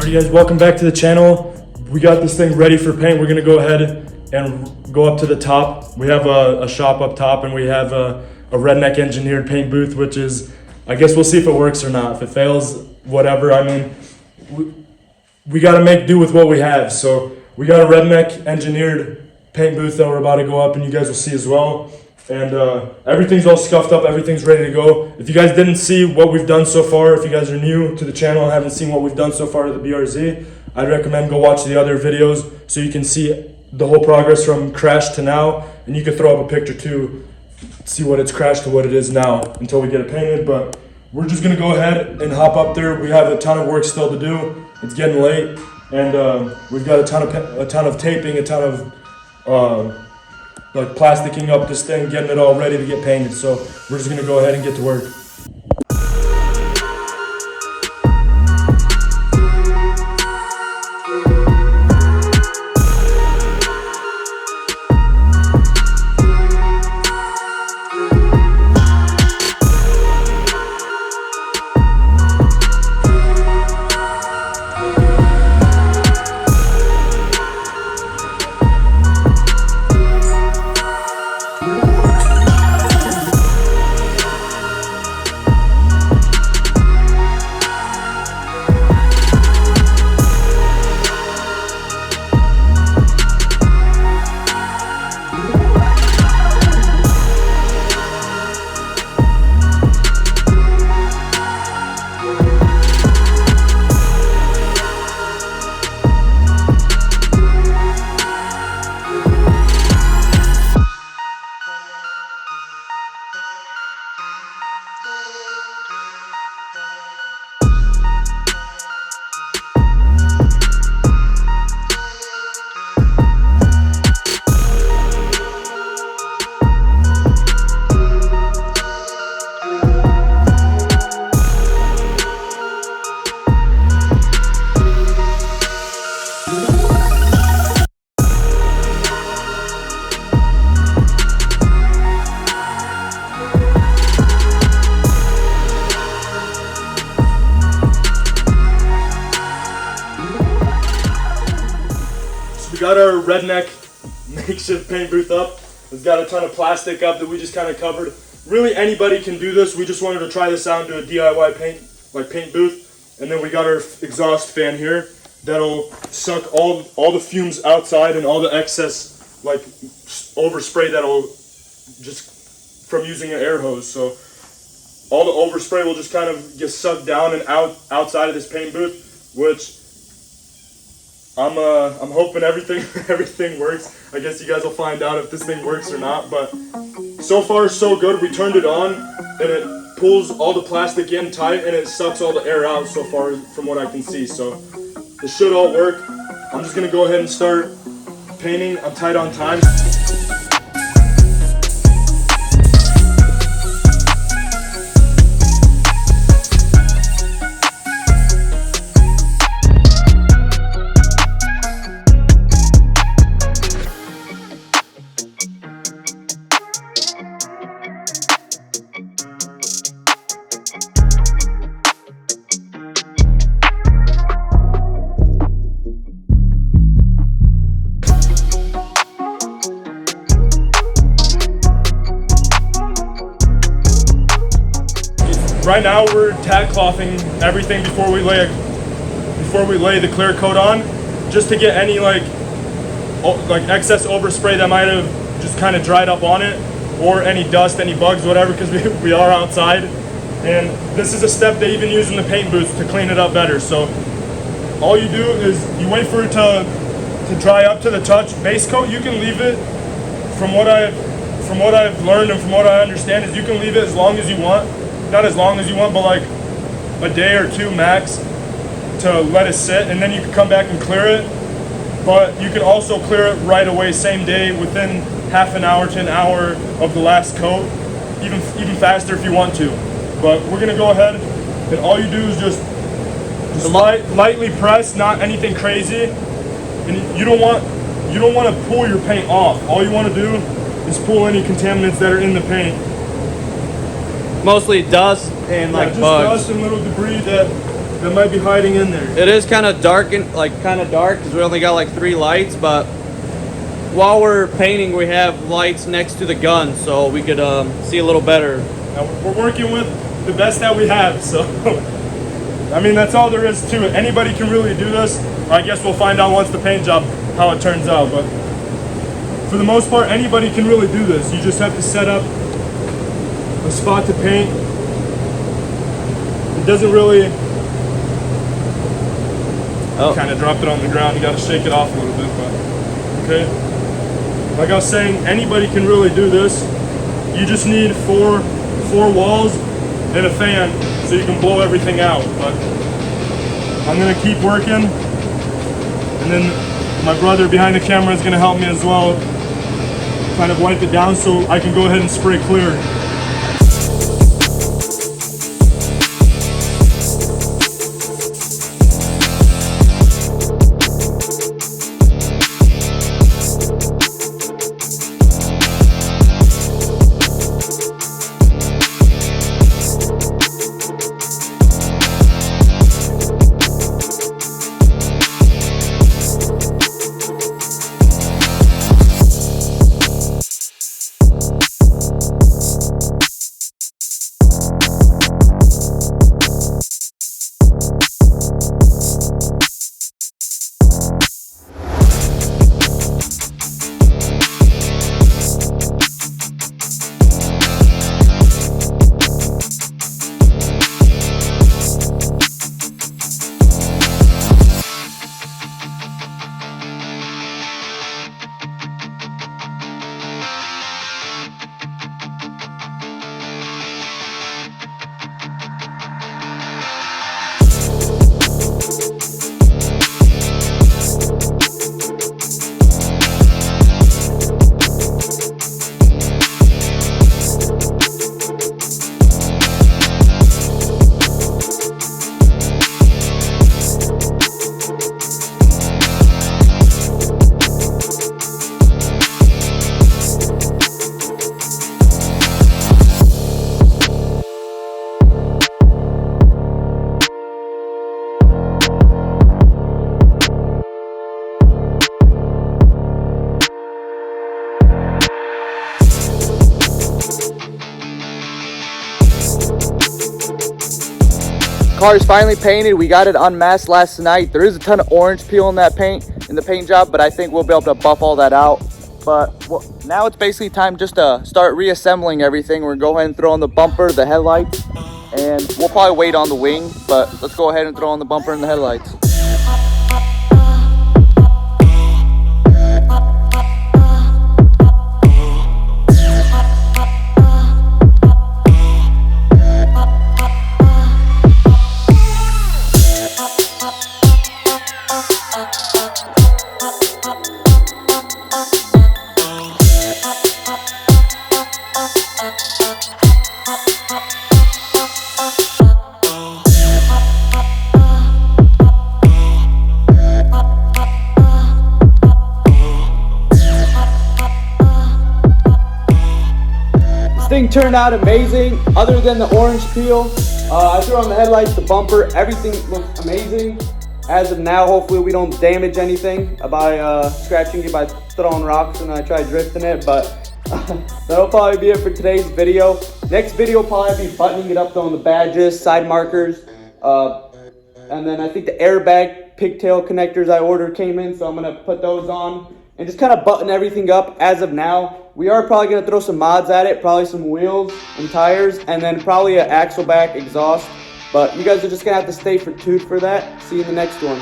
Alright guys, welcome back to the channel. We got this thing ready for paint. We're gonna go ahead and go up to the top. We have a shop up top, and we have a Redneck engineered paint booth, which is, I guess we'll see if it works or not. If it fails, whatever. I mean, we gotta make do with what we have. So we got a Redneck engineered paint booth that we're about to go up, and you guys will see as well. And everything's all scuffed up, everything's ready to go. If you guys didn't see what we've done so far, if you guys are new to the channel and haven't seen what we've done so far to the BRZ, I'd recommend go watch the other videos so you can see the whole progress from crash to now. And you can throw up a picture too, see what it's crashed to what it is now until we get it painted. But we're just gonna go ahead and hop up there. We have a ton of work still to do. It's getting late, and we've got a ton of taping, a ton of like plasticking up this thing, getting it all ready to get painted. So we're just gonna go ahead and get to work. We got our Redneck makeshift paint booth up. It's got a ton of plastic up that we just kind of covered. Really, anybody can do this. We just wanted to try this out and do a DIY paint booth. And then we got our exhaust fan here that'll suck all the fumes outside and all the excess like overspray that'll just from using an air hose. So all the overspray will just kind of get sucked down and outside of this paint booth, which I'm hoping everything works. I guess you guys will find out if this thing works or not, but so far so good. We turned it on and it pulls all the plastic in tight and it sucks all the air out so far from what I can see. So it should all work. I'm just gonna go ahead and start painting. I'm tight on time. Right now we're tack clothing everything before we lay the clear coat on, just to get any like excess overspray that might have just kind of dried up on it, or any dust, any bugs, whatever, because we are outside. And this is a step they even use in the paint booth to clean it up better. So all you do is you wait for it to dry up to the touch. Base coat, you can leave it, from what I've learned and from what I understand, is you can leave it as long as you want. Not as long as you want, but like a day or two max to let it sit, and then you can come back and clear it. But you can also clear it right away, same day, within half an hour to an hour of the last coat, even faster if you want to. But we're gonna go ahead, and all you do is just lightly press, not anything crazy. And you don't want to pull your paint off. All you want to do is pull any contaminants that are in the paint. Mostly dust and like just bugs. dust and little debris that that might be hiding in there. It is kind of dark and kind of dark because we only got like 3 lights, but while we're painting, we have lights next to the gun so we could see a little better. Now, we're working with the best that we have, so I mean that's all there is to it. Anybody can really do this. I guess we'll find out once the paint job how it turns out, but for the most part, anybody can really do this. You just have to set up a spot to paint. It doesn't really. Oh. Kind of dropped it on the ground. You got to shake it off a little bit, but okay. Like I was saying, anybody can really do this. You just need four walls and a fan so you can blow everything out. But I'm gonna keep working, and then my brother behind the camera is gonna help me as well, kind of wipe it down so I can go ahead and spray clear. Car is finally painted. We got it unmasked last night. There is a ton of orange peel in that paint, in the paint job, but I think we'll be able to buff all that out. But now it's basically time just to start reassembling everything. We're gonna go ahead and throw on the bumper, the headlights, and we'll probably wait on the wing, but let's go ahead and throw on the bumper and the headlights. This thing turned out amazing, other than the orange peel. I threw on the headlights, the bumper, everything looks amazing. As of now, hopefully we don't damage anything by scratching it by throwing rocks when I try drifting it, but that'll probably be it for today's video. Next video will probably be buttoning it up on the badges, side markers, and then I think the airbag pigtail connectors I ordered came in, so I'm gonna put those on and just kind of button everything up as of now. We are probably gonna throw some mods at it, probably some wheels and tires, and then probably an axle back exhaust. But you guys are just gonna have to stay tuned for that. See you in the next one.